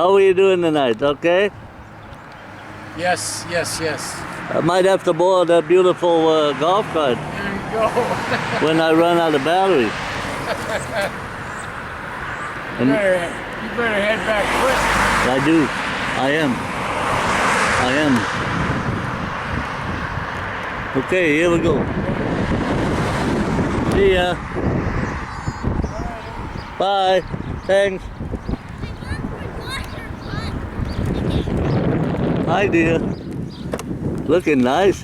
How are you doing tonight? Okay? Yes. I might have to borrow that beautiful golf cart There you go. when I run out of battery. You better head back quick. I do. I am. Okay, here we go. See ya. Bye. Thanks. Hi, dear. Looking nice.